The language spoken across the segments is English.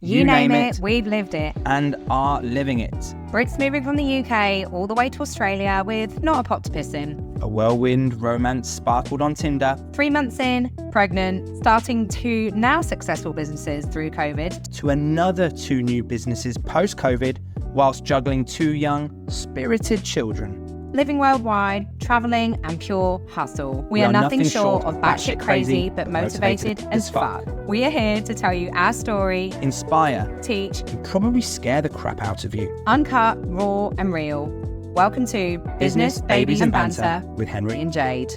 You name it, we've lived it. And are living it. Brits moving from the UK all the way to Australia with not a pot to piss in. A whirlwind romance sparkled on Tinder. 3 months in, pregnant, starting 2 now successful businesses through COVID. To another 2 new businesses post-COVID, whilst juggling 2 young, spirited children. Living worldwide, travelling and pure hustle. We are nothing short of batshit crazy, but motivated as fuck. We are here to tell you our story, inspire, teach, and probably scare the crap out of you. Uncut, raw and real. Welcome to Business, Babies and Banter with Henry and Jade.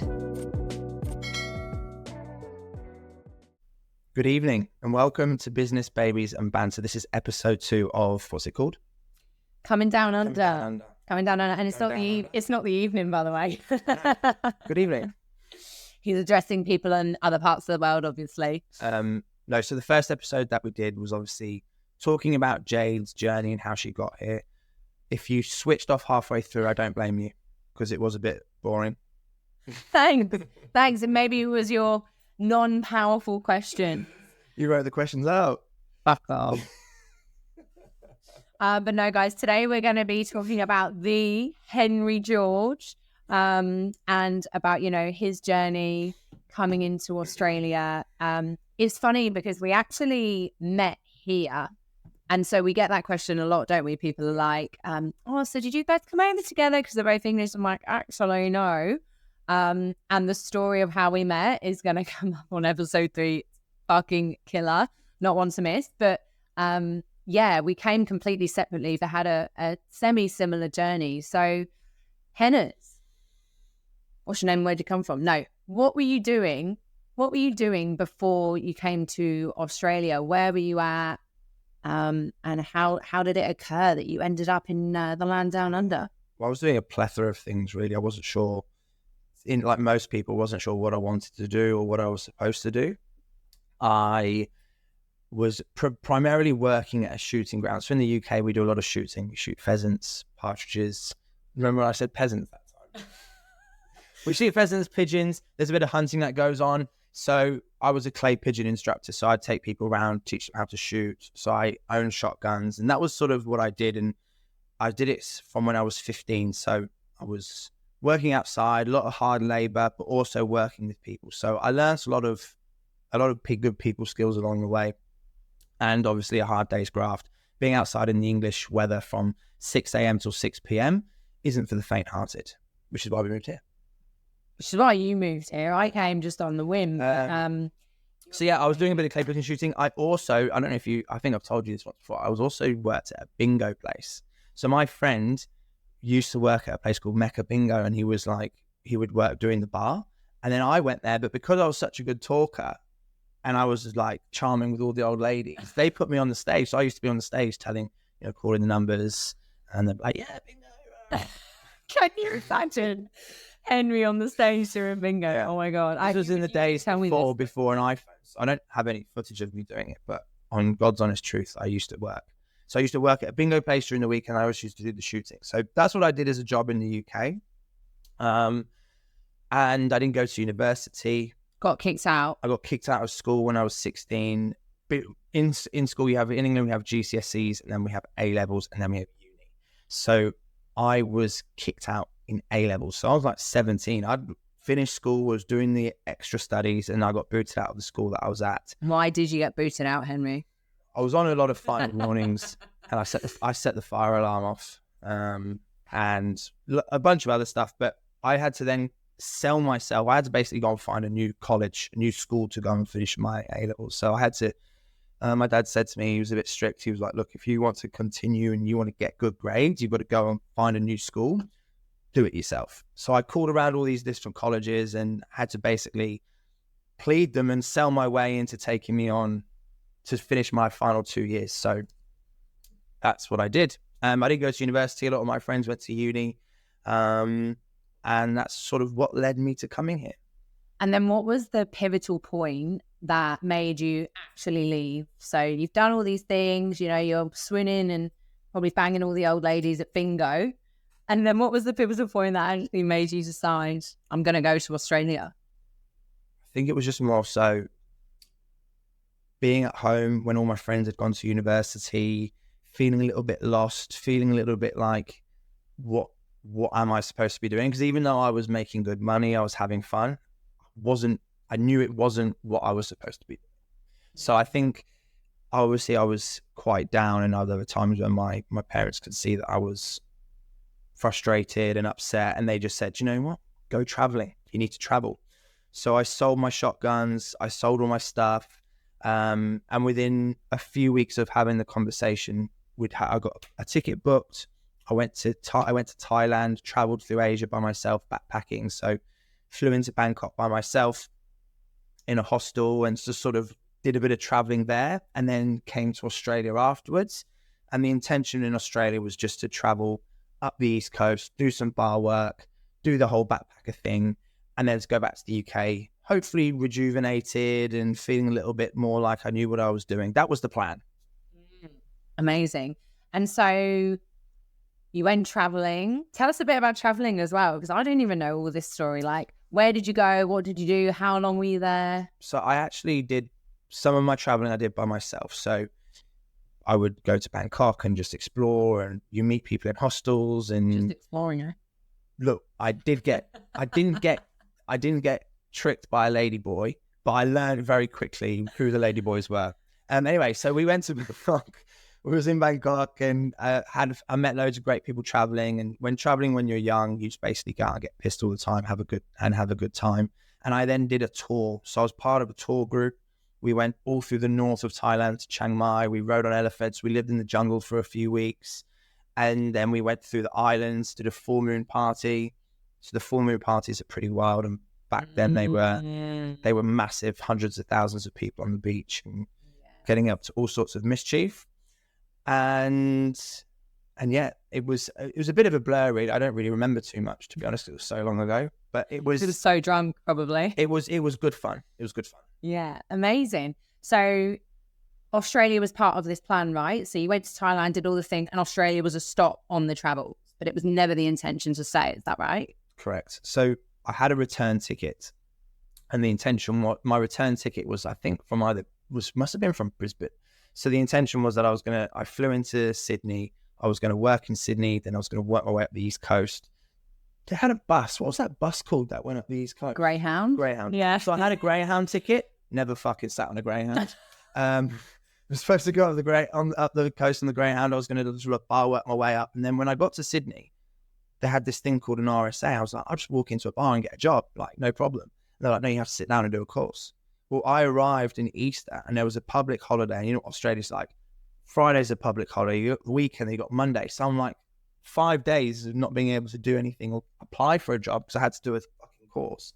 Good evening and welcome to Business, Babies and Banter. This is episode 2 of, what's it called? Coming down under. Coming down under. And it's not the evening, by the way. Good evening. He's addressing people in other parts of the world, obviously. No, so the first episode that we did was obviously talking about Jade's journey and how she got here. If you switched off halfway through, I don't blame you because it was a bit boring. Thanks. And maybe it was your non-powerful question. You wrote the questions out. Fuck off. But no, guys, today we're going to be talking about the Henry George and about, his journey coming into Australia. It's funny because we actually met here. And so we get that question a lot, don't we? People are like, so did you guys come over together? Because they're both English. I'm like, actually, no. And the story of how we met is going to come up on episode 3. Fucking killer. Not one to miss. But yeah, we came completely separately. They had a semi-similar journey. So, Henners, what's your name? Where'd you come from? No. What were you doing? What were you doing before you came to Australia? Where were you at? And how did it occur that you ended up in the land down under? Well, I was doing a plethora of things, really. I wasn't sure, like most people, wasn't sure what I wanted to do or what I was supposed to do. I was primarily working at a shooting ground. So in the UK, we do a lot of shooting. We shoot pheasants, partridges. Remember when I said peasants that time? We shoot pheasants, pigeons. There's a bit of hunting that goes on. So I was a clay pigeon instructor. So I'd take people around, teach them how to shoot. So I owned shotguns. And that was sort of what I did. And I did it from when I was 15. So I was working outside, a lot of hard labor, but also working with people. So I learned a lot of good people skills along the way. And obviously a hard day's graft. Being outside in the English weather from 6 a.m. till 6 p.m. isn't for the faint-hearted, which is why we moved here. Which is why you moved here. I came just on the whim. So yeah, I was doing a bit of clay pigeon shooting. I don't know if I think I've told you this once before. I was also worked at a bingo place. So my friend used to work at a place called Mecca Bingo, and he would work doing the bar. And then I went there, but because I was such a good talker, and I was like charming with all the old ladies, they put me on the stage. So I used to be on the stage telling, calling the numbers, and they're like, yeah, bingo. Can you imagine Henry on the stage doing bingo? Yeah. Oh my God. This was in the days before an iPhone. So I don't have any footage of me doing it, but on God's honest truth, I used to work. So I used to work at a bingo place during the week, and I always used to do the shooting. So that's what I did as a job in the UK. And I didn't go to university. Got kicked out. I got kicked out of school when I was 16. In school, in England, we have GCSEs, and then we have A levels, and then we have uni. So I was kicked out in A levels. So I was like 17. I'd finished school, was doing the extra studies, and I got booted out of the school that I was at. Why did you get booted out, Henry? I was on a lot of final warnings, and I set the fire alarm off, and a bunch of other stuff. But I had to then sell myself. I had to basically go and find a new college, a new school to go and finish my A levels. So I had to. My dad said to me, he was a bit strict. He was like, "Look, if you want to continue and you want to get good grades, you've got to go and find a new school. Do it yourself." So I called around all these different colleges and had to basically plead them and sell my way into taking me on to finish my final 2 years. So that's what I did. I didn't go to university. A lot of my friends went to uni. And that's sort of what led me to coming here. And then what was the pivotal point that made you actually leave? So you've done all these things, you're swinging and probably banging all the old ladies at bingo. And then what was the pivotal point that actually made you decide, I'm going to go to Australia? I think it was just more so being at home when all my friends had gone to university, feeling a little bit lost, feeling a little bit like, what am I supposed to be doing? Because even though I was making good money, I was having fun, I knew it wasn't what I was supposed to be doing. So I think obviously I was quite down, and there were times when my parents could see that I was frustrated and upset, and they just said, you know what, go traveling, you need to travel. So I sold my shotguns, I sold all my stuff, and within a few weeks of having the conversation, I got a ticket booked. I went to Thailand, traveled through Asia by myself, backpacking. So flew into Bangkok by myself in a hostel, and just sort of did a bit of traveling there, and then came to Australia afterwards. And the intention in Australia was just to travel up the East Coast, do some bar work, do the whole backpacker thing, and then to go back to the UK, hopefully rejuvenated and feeling a little bit more like I knew what I was doing. That was the plan. Amazing. And so you went traveling. Tell us a bit about traveling as well, because I didn't even know all this story. Like, where did you go? What did you do? How long were you there? So I actually did some of my traveling I did by myself. So I would go to Bangkok and just explore, and you meet people in hostels and just exploring, eh? Look, I didn't get tricked by a lady boy, but I learned very quickly who the lady boys were. Anyway, so we went to Bangkok. We was in Bangkok, and I met loads of great people traveling. And when you're young, you just basically go out and get pissed all the time, have a good time. And I then did a tour. So I was part of a tour group. We went all through the north of Thailand to Chiang Mai. We rode on elephants. We lived in the jungle for a few weeks. And then we went through the islands, did a full moon party. So the full moon parties are pretty wild. And back then they were massive, hundreds of thousands of people on the beach and getting up to all sorts of mischief. And yeah, it was a bit of a blur, really. I don't really remember too much, to be honest. It was so long ago, but it was so drunk, probably. It was good fun. It was good fun. Yeah, amazing. So Australia was part of this plan, right? So you went to Thailand, did all the things, and Australia was a stop on the travel, but it was never the intention to stay. Is that right? Correct. So I had a return ticket, and the intention, my return ticket was, I think, must have been from Brisbane. So the intention was that I flew into Sydney. I was going to work in Sydney. Then I was going to work my way up the East Coast. They had a bus. What was that bus called that went up the East Coast? Greyhound. Yeah. So I had a Greyhound ticket. Never fucking sat on a Greyhound. I was supposed to go up the coast on the Greyhound. I was going to just bar work my way up. And then when I got to Sydney, they had this thing called an RSA. I was like, I'll just walk into a bar and get a job. Like, no problem. And they're like, no, you have to sit down and do a course. Well, I arrived in Easter, and there was a public holiday. And you know what Australia's like? Friday's a public holiday. You got the weekend, you got Monday. So I'm like 5 days of not being able to do anything or apply for a job because I had to do a fucking course.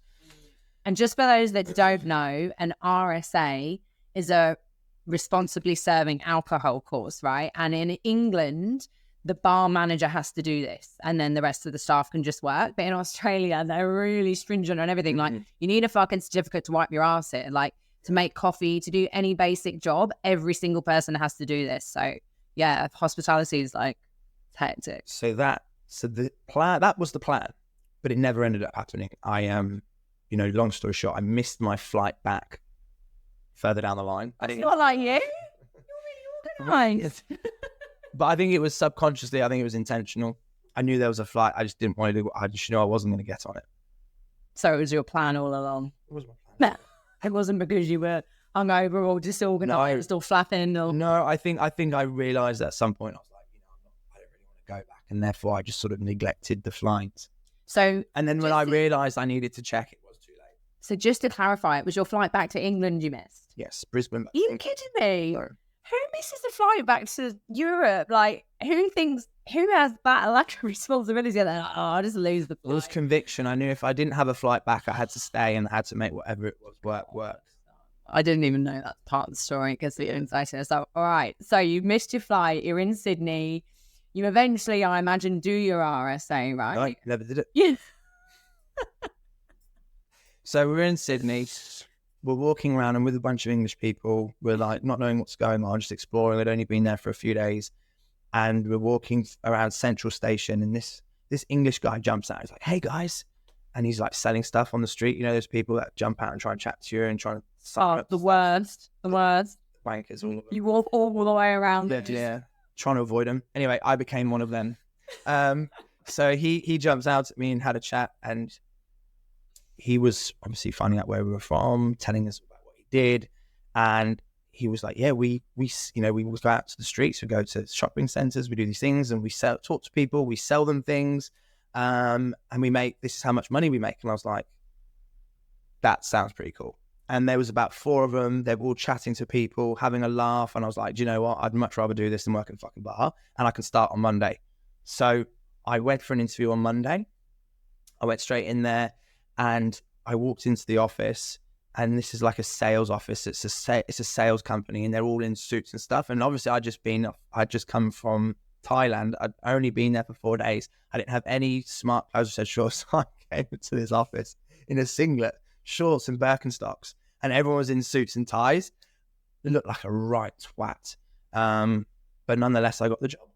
And just for those that don't know, an RSA is a responsibly serving alcohol course, right? And in England, the bar manager has to do this, and then the rest of the staff can just work. But in Australia, they're really stringent on everything. Like, you need a fucking certificate to wipe your ass in, like to make coffee, to do any basic job. Every single person has to do this. So yeah, hospitality is like hectic. So that was the plan, but it never ended up happening. Long story short, I missed my flight back further down the line. It's not like you. You're really organised. But I think it was subconsciously, I think it was intentional. I knew there was a flight. I just didn't want to do it. I just knew I wasn't going to get on it. So it was your plan all along? It was my plan. No, it wasn't because you were hungover or disorganised or flapping. Or... No, I think I realised at some point, I was like, I don't really want to go back. And therefore I just sort of neglected the flight. And then when I realised I needed to check, it was too late. So just to clarify, it was your flight back to England you missed? Yes, Brisbane. Are you kidding me? No. Who misses a flight back to Europe? Like, who has that lack of responsibility? They're like, oh, I'll just lose the flight. It was conviction. I knew if I didn't have a flight back, I had to stay and I had to make whatever it was work. I didn't even know that's part of the story because the anxiety. So, all right. So you missed your flight. You're in Sydney. You eventually, I imagine, do your RSA, right? No, never did it. Yeah. So we're in Sydney. We're walking around, and with a bunch of English people, we're like not knowing what's going on, just exploring. We'd only been there for a few days, and we're walking around Central Station, and this English guy jumps out. He's like, "Hey guys," and he's like selling stuff on the street. You know, there's people that jump out and try and chat to you and try to. The worst. But wankers, all of them. You walk all the way around. Yeah, trying to avoid them. Anyway, I became one of them. So he jumps out at me and had a chat, and he was obviously finding out where we were from, telling us about what he did, and he was like, "Yeah, we would go out to the streets, we go to shopping centers, we do these things, and we talk to people, we sell them things, and we make, this is how much money we make." And I was like, "That sounds pretty cool." And there was about 4 of them. They were all chatting to people, having a laugh, and I was like, "Do you know what? I'd much rather do this than work in a fucking bar, and I can start on Monday." So I went for an interview on Monday. I went straight in there, and I walked into the office, and this is like a sales office. It's a sales company, and they're all in suits and stuff. And obviously, I'd just come from Thailand. I'd only been there for 4 days. I didn't have any smart clothes. I said, "Sure." So I came to this office in a singlet, shorts, and Birkenstocks, and everyone was in suits and ties. It looked like a right twat. But nonetheless, I got the job.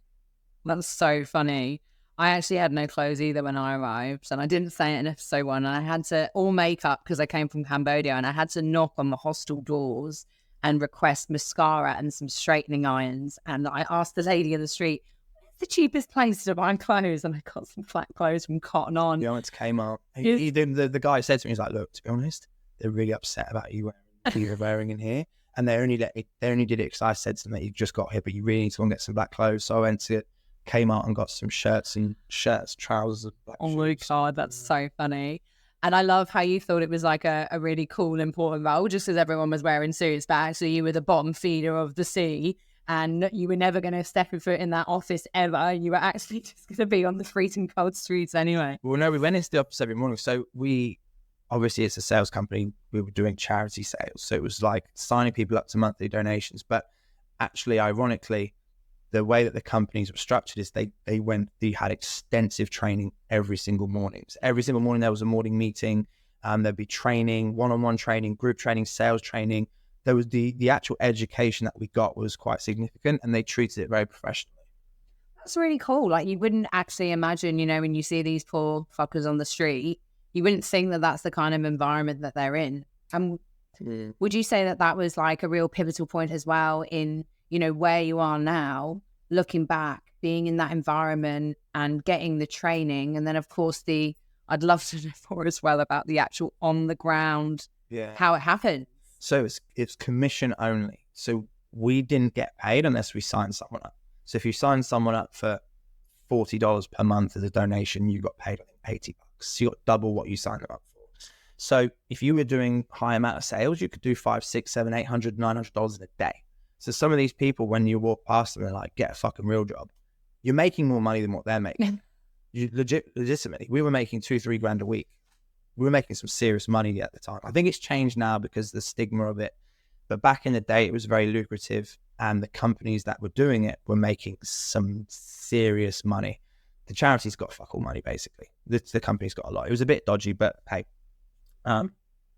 That's so funny. I actually had no clothes either when I arrived, and I didn't say it in episode 1. And I had to all makeup because I came from Cambodia, and I had to knock on the hostel doors and request mascara and some straightening irons. And I asked the lady in the street, "Where's the cheapest place to buy clothes?" And I got some flat clothes from Cotton On. Yeah, I went to Kmart. The guy said to me, he's like, "Look, to be honest, they're really upset about you wearing in here, and they only did it because I said to them that you just got here, but you really need to go and get some black clothes." So I went to Kmart and got some shirts, trousers. Oh my God, that's so funny. And I love how you thought it was like a really cool, important role, just because everyone was wearing suits, but actually you were the bottom feeder of the sea, and you were never going to step a foot in that office ever. You were actually just going to be on the freezing cold streets anyway. Well, no, we went into the office every morning. So obviously it's a sales company. We were doing charity sales. So it was like signing people up to monthly donations. But actually, ironically, the way that the companies were structured is they had extensive training every single morning. So every single morning there was a morning meeting. There'd be training, one-on-one training, group training, sales training. There was the actual education that we got was quite significant, and they treated it very professionally. That's really cool. Like, you wouldn't actually imagine, when you see these poor fuckers on the street, you wouldn't think that that's the kind of environment that they're in. Would you say that that was like a real pivotal point as well in, where you are now, looking back, being in that environment and getting the training? And then, of course, I'd love to know more as well about the actual on the ground, how it happened. So it's commission only. So we didn't get paid unless we signed someone up. So if you sign someone up for $40 per month as a donation, you got paid, I think, $80. So you got double what you signed them up for. So if you were doing high amount of sales, you could do $500, $600, $700, $800, $900 in a day. So some of these people, when you walk past them, they're like, "Get a fucking real job." You're making more money than what they're making. Legitimately, we were making $2-3 grand a week. We were making some serious money at the time. I think it's changed now because of the stigma of it. But back in the day, it was very lucrative, and the companies that were doing it were making some serious money. The charities got fuck all money, basically. The companies got a lot. It was a bit dodgy, but hey,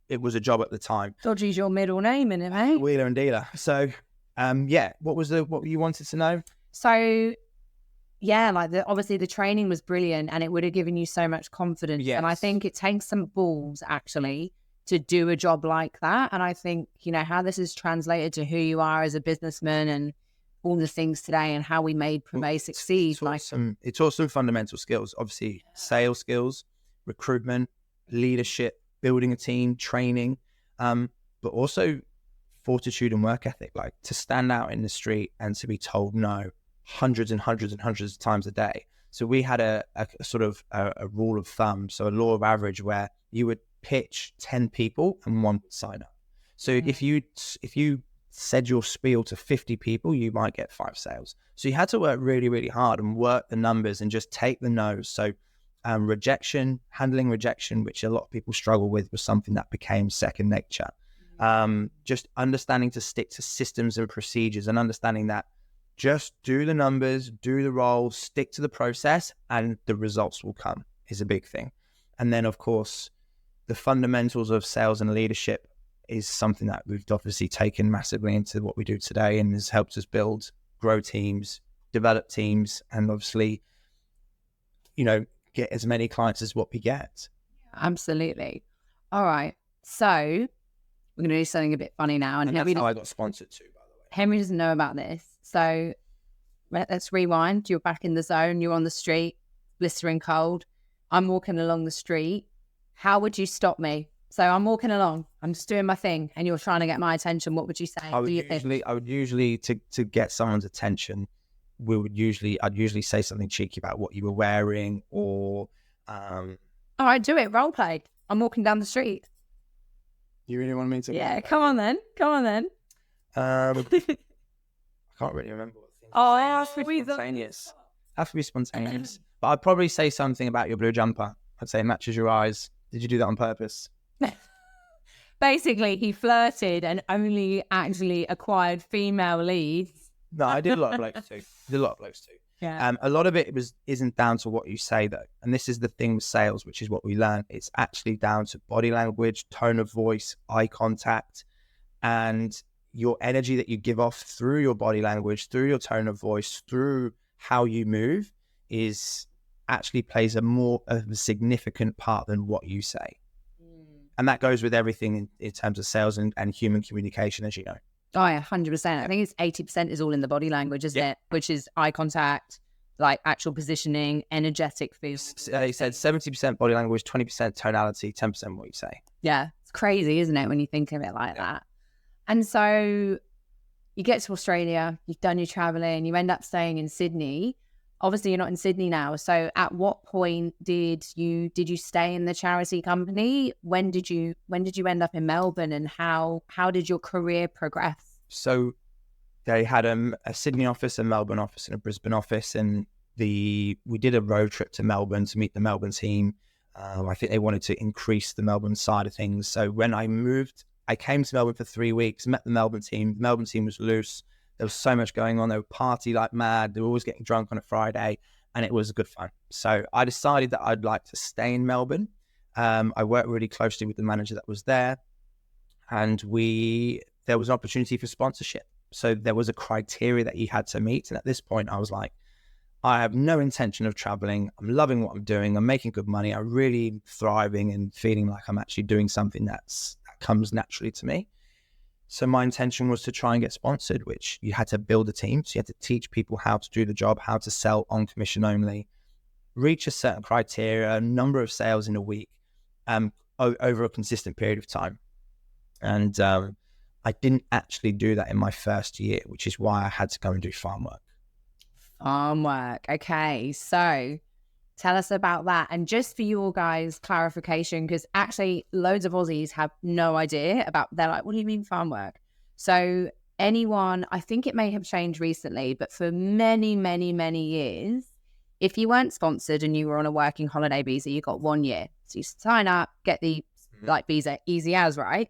it was a job at the time. Dodgy's your middle name, isn't it, mate? Wheeler and dealer. So, what you wanted to know? So, obviously the training was brilliant, and it would have given you so much confidence. Yes. And I think it takes some balls actually to do a job like that. And I think, how this is translated to who you are as a businessman and all the things today and how we made Privé succeed. It taught some fundamental skills, obviously sales skills, recruitment, leadership, building a team, training, but also fortitude and work ethic, like to stand out in the street and to be told no hundreds and hundreds and hundreds of times a day. So we had a sort of a rule of thumb, so a law of average, where you would pitch 10 people and 1 would sign up. So if you said your spiel to 50 people, you might get 5 sales. So you had to work really, really hard and work the numbers and just take the no's. So handling rejection, which a lot of people struggle with, was something that became second nature. Just understanding to stick to systems and procedures, and understanding that just do the numbers, do the role, stick to the process, and the results will come is a big thing. And then, of course, the fundamentals of sales and leadership is something that we've obviously taken massively into what we do today, and has helped us grow teams, develop teams, and obviously, get as many clients as what we get. Absolutely. All right. So we're going to do something a bit funny now. And that's how I got sponsored too, by the way. Henry doesn't know about this. So let's rewind. You're back in the zone. You're on the street, blistering cold. I'm walking along the street. How would you stop me? So I'm walking along. I'm just doing my thing, and you're trying to get my attention. What would you say? I would usually to get someone's attention, I'd usually say something cheeky about what you were wearing, or all right, do it. Role play. I'm walking down the street. You really want me to? Yeah, come on then. I can't really remember what things. Oh, it has to be spontaneous. Have to be spontaneous. But I'd probably say something about your blue jumper. I'd say it matches your eyes. Did you do that on purpose? Basically, he flirted and only actually acquired female leads. No, I did a lot of blokes too. Yeah. A lot of it isn't down to what you say though, and this is the thing with sales, which is what we learn. It's actually down to body language, tone of voice, eye contact, and your energy that you give off through your body language, through your tone of voice, through how you move, is actually plays a more of a significant part than what you say. And that goes with everything in terms of sales and human communication, as you know. Oh, yeah, 100%. I think it's 80% is all in the body language, isn't it? Which is eye contact, like actual positioning, energetic feels. He said 70% body language, 20% tonality, 10% what you say. Yeah, it's crazy, isn't it, when you think of it like that? And so you get to Australia, you've done your traveling, you end up staying in Sydney. Obviously, you're not in Sydney now. So at what point did you stay in the charity company? When did you end up in Melbourne, and how did your career progress? So they had a Sydney office, a Melbourne office, and a Brisbane office, and we did a road trip to Melbourne to meet the Melbourne team. I think they wanted to increase the Melbourne side of things. So when I moved, I came to Melbourne for 3 weeks, met the Melbourne team. The Melbourne team was loose. There was so much going on. They would party like mad. They were always getting drunk on a Friday, and it was good fun. So I decided that I'd like to stay in Melbourne. I worked really closely with the manager that was there, and there was an opportunity for sponsorship. So there was a criteria that you had to meet. And at this point, I was like, I have no intention of traveling. I'm loving what I'm doing. I'm making good money. I'm really thriving and feeling like I'm actually doing something that comes naturally to me. So my intention was to try and get sponsored, which you had to build a team. So you had to teach people how to do the job, how to sell on commission only, reach a certain criteria, a number of sales in a week, over a consistent period of time. And I didn't actually do that in my first year, which is why I had to go and do farm work. Farm work. Okay. So tell us about that. And just for your guys' clarification, because actually loads of Aussies have no idea they're like, what do you mean farm work? So anyone, I think it may have changed recently, but for many, many, many years, if you weren't sponsored and you were on a working holiday visa, you got 1 year. So you sign up, get the visa, easy as, right?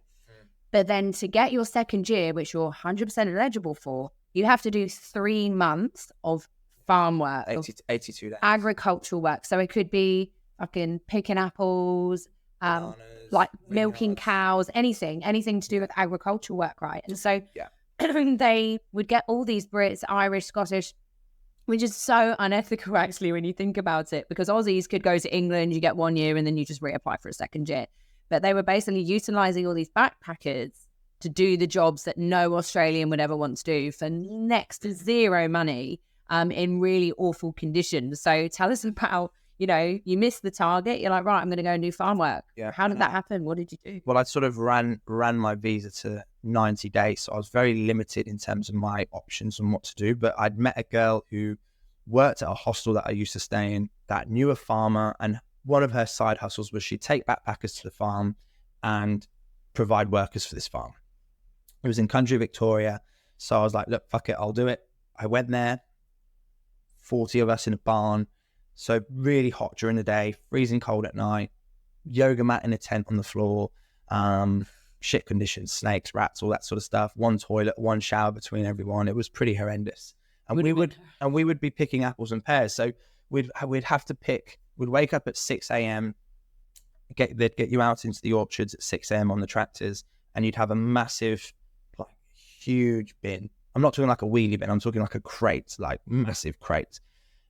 But then to get your second year, which you're 100% eligible for, you have to do 3 months of farm work, 82 days. Agricultural work. So it could be fucking picking apples, Bananas, like milking cows, anything to do with agricultural work, right? And so they would get all these Brits, Irish, Scottish, which is so unethical actually when you think about it, because Aussies could go to England, you get 1 year and then you just reapply for a second year. But they were basically utilising all these backpackers to do the jobs that no Australian would ever want to do for next to zero money, in really awful conditions. So tell us about, you missed the target. You're like, right, I'm going to go and do farm work. Yeah. How did that happen? What did you do? Well, I sort of ran my visa to 90 days. So I was very limited in terms of my options and what to do. But I'd met a girl who worked at a hostel that I used to stay in that knew a farmer, and one of her side hustles was she'd take backpackers to the farm and provide workers for this farm. It was in country Victoria. So I was like, look, fuck it, I'll do it. I went there, 40 of us in a barn. So really hot during the day, freezing cold at night, yoga mat in a tent on the floor, shit conditions, snakes, rats, all that sort of stuff. 1 toilet, 1 shower between everyone. It was pretty horrendous. And we would be picking apples and pears. So we'd have to pick. We'd wake up at 6 a.m. They'd get you out into the orchards at 6 a.m. on the tractors, and you'd have a massive, like, huge bin. I'm not talking like a wheelie bin. I'm talking like a crate, like massive crate.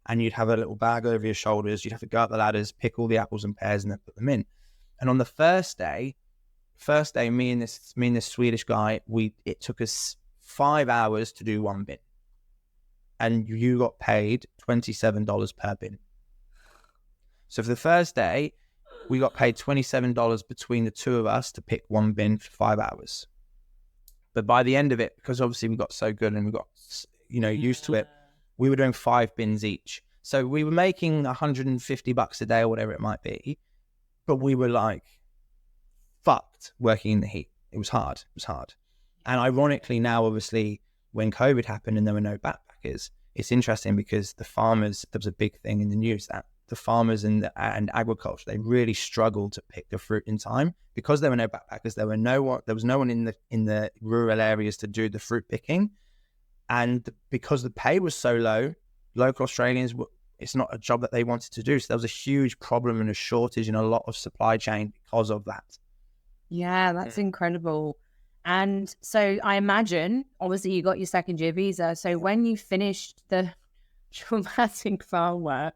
And you'd have a little bag over your shoulders. You'd have to go up the ladders, pick all the apples and pears, and then put them in. And on the first day, me and this Swedish guy, it took us 5 hours to do one bin. And you got paid $27 per bin. So for the first day, we got paid $27 between the two of us to pick one bin for 5 hours. But by the end of it, because obviously we got so good and we got, used to it, we were doing 5 bins each. So we were making $150 a day or whatever it might be, but we were like fucked working in the heat. It was hard. And ironically now, obviously, when COVID happened and there were no backpackers, it's interesting because the farmers, there was a big thing in the news that the farmers and agriculture, they really struggled to pick the fruit in time because there were no backpackers. There was no one in the rural areas to do the fruit picking, and because the pay was so low, local Australians, it's not a job that they wanted to do. So there was a huge problem and a shortage in a lot of supply chain because of that. Yeah, that's incredible. And so I imagine, obviously, you got your second year visa. So when you finished the traumatic farm work,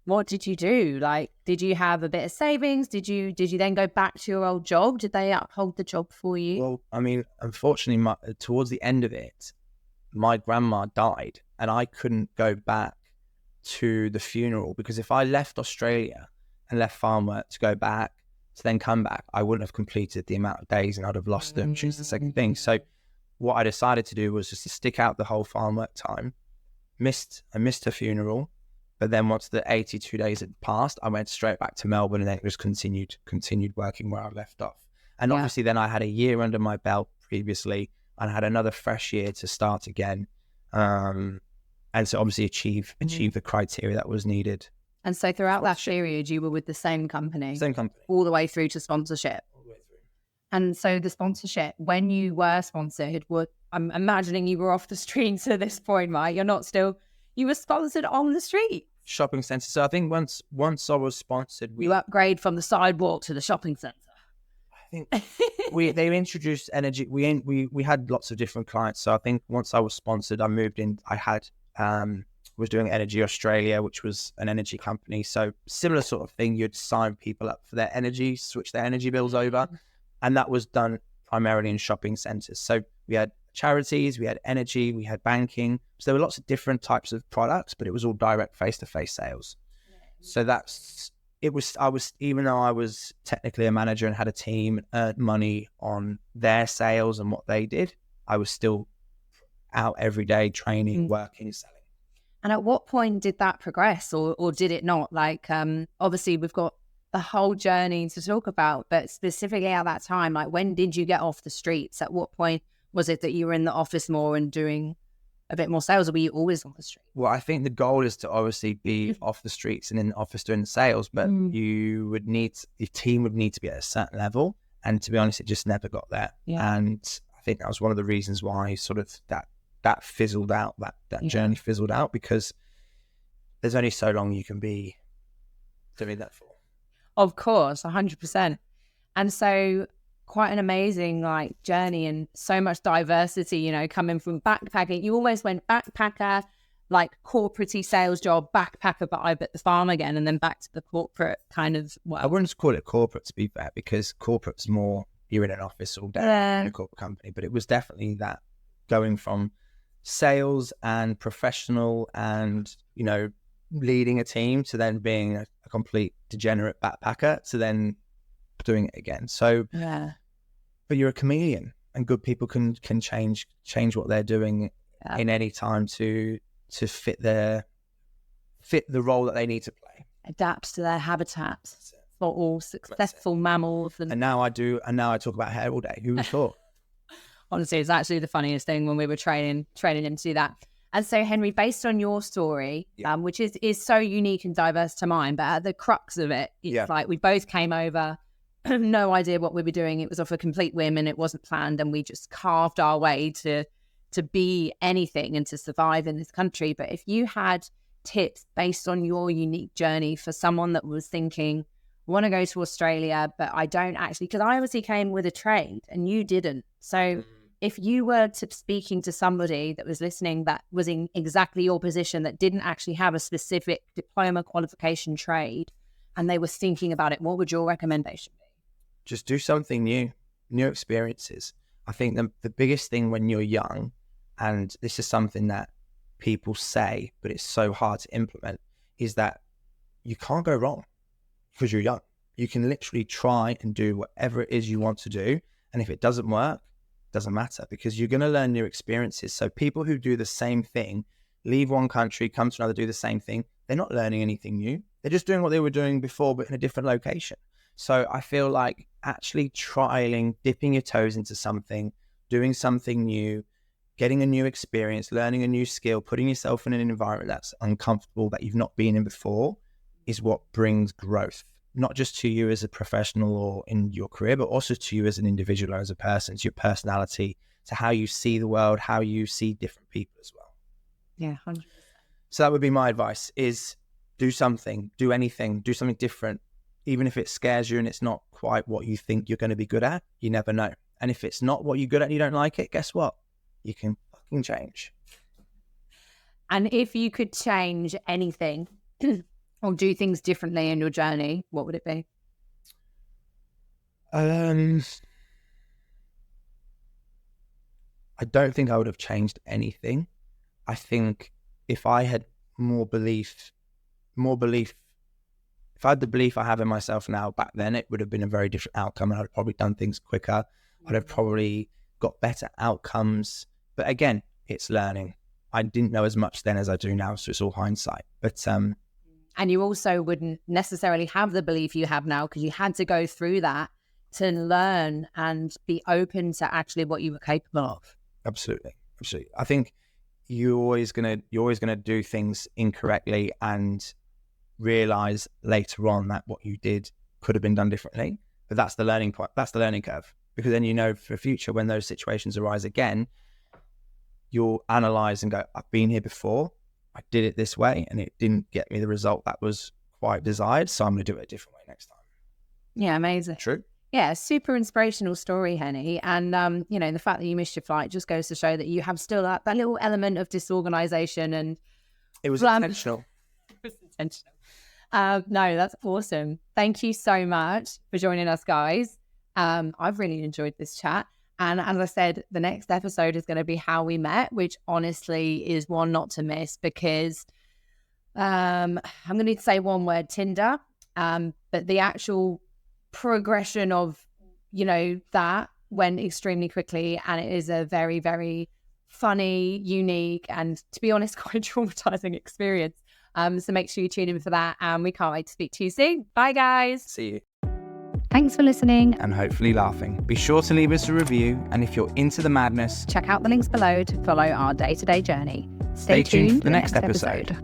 what did you do? Like, did you have a bit of savings? Did you then go back to your old job? Did they uphold the job for you? Well, I mean, unfortunately, towards the end of it, my grandma died and I couldn't go back to the funeral because if I left Australia and left farm work to go back to then come back, I wouldn't have completed the amount of days and I'd have lost them, which is the second thing. So what I decided to do was just to stick out the whole farm work time. I missed her funeral, but then once the 82 days had passed, I went straight back to Melbourne and then just continued working where I left off. And obviously then I had a year under my belt previously and I had another fresh year to start again. And so obviously achieve the criteria that was needed. And so throughout that period, you were with the same company? Same company. All the way through to sponsorship? All the way through. And so the sponsorship, when you were sponsored, I'm imagining you were off the streets at this point, right? You were sponsored on the street. Shopping centre. So I think once I was sponsored, you upgrade from the sidewalk to the shopping centre. I think they introduced energy. We had lots of different clients. So I think once I was sponsored, I moved in. I had was doing Energy Australia, which was an energy company. So similar sort of thing. You'd sign people up for their energy, switch their energy bills over, and that was done primarily in shopping centres. So we had charities, we had energy, we had banking. So there were lots of different types of products, but it was all direct face-to-face sales. So even though I was technically a manager and had a team and earned money on their sales and what they did, I was still out every day training, working, selling. And at what point did that progress or did it not? Like, obviously we've got the whole journey to talk about, but specifically at that time, like when did you get off the streets? At what point was it that you were in the office more and doing a bit more sales, or were you always on the street? Well, I think the goal is to obviously be off the streets and in the office doing the sales, but your team would need to be at a certain level. And to be honest, it just never got there. Yeah. And I think that was one of the reasons why sort of that fizzled out, that journey fizzled out, because there's only so long you can be doing that for. Of course, 100%. And so quite an amazing journey and so much diversity, coming from backpacking. You almost went backpacker, corporate-y sales job, backpacker, but I bet the farm again, and then back to the corporate kind of world. I wouldn't call it corporate, to be fair, because corporate's more, you're in an office all day in a corporate company, but it was definitely that going from sales and professional and, leading a team to then being a complete degenerate backpacker to then doing it again. So, but you're a chameleon, and good people can change what they're doing in any time to fit the role that they need to play. Adapts to their habitats for all successful mammals. And now I talk about hair all day. Who would have thought? Honestly, it's actually the funniest thing when we were training him to do that. And so, Henry, based on your story, which is so unique and diverse to mine, but at the crux of it, it's like we both came over, no idea what we were doing. It was off a complete whim and it wasn't planned, and we just carved our way to be anything and to survive in this country. But if you had tips based on your unique journey for someone that was thinking, I want to go to Australia, but I don't actually, because I obviously came with a trade and you didn't. So if you were speaking to somebody that was listening that was in exactly your position, that didn't actually have a specific diploma, qualification, trade, and they were thinking about it, what would your recommendation be? Just do something new experiences. I think the biggest thing when you're young, and this is something that people say, but it's so hard to implement, is that you can't go wrong because you're young. You can literally try and do whatever it is you want to do. And if it doesn't work, it doesn't matter, because you're going to learn new experiences. So people who do the same thing, leave one country, come to another, do the same thing, they're not learning anything new. They're just doing what they were doing before, but in a different location. So I feel like actually trialing, dipping your toes into something, doing something new, getting a new experience, learning a new skill, putting yourself in an environment that's uncomfortable, that you've not been in before, is what brings growth, not just to you as a professional or in your career, but also to you as an individual or as a person, to your personality, to how you see the world, how you see different people as well. Yeah, 100%. So that would be my advice, is do something, do anything, do something different. Even if it scares you and it's not quite what you think you're going to be good at, you never know. And if it's not what you're good at and you don't like it, guess what? You can fucking change. And if you could change anything or do things differently in your journey, what would it be? I don't think I would have changed anything. I think if I had more belief, if I had the belief I have in myself now, back then it would have been a very different outcome, and I'd have probably done things quicker. I'd have probably got better outcomes. But again, it's learning. I didn't know as much then as I do now, so it's all hindsight. But and you also wouldn't necessarily have the belief you have now, because you had to go through that to learn and be open to actually what you were capable of. Absolutely. I think you're always gonna do things incorrectly and realize later on that what you did could have been done differently. But that's the learning point. That's the learning curve, because then you know for future, when those situations arise again, you'll analyze and go, I've been here before, I did it this way and it didn't get me the result that was quite desired, so I'm going to do it a different way next time. Yeah, amazing. True. Yeah, super inspirational story, Henny. And, the fact that you missed your flight just goes to show that you have still that little element of disorganization. And it was intentional. It was intentional. No, that's awesome. Thank you so much for joining us, guys. I've really enjoyed this chat. And as I said, the next episode is going to be how we met, which honestly is one not to miss, because I'm going to say one word, Tinder. But the actual progression of, that went extremely quickly. And it is a very, very funny, unique, and to be honest, quite traumatizing experience. So make sure you tune in for that. And we can't wait to speak to you soon. Bye, guys. See you. Thanks for listening. And hopefully laughing. Be sure to leave us a review. And if you're into the madness, check out the links below to follow our day-to-day journey. Stay tuned for the next episode.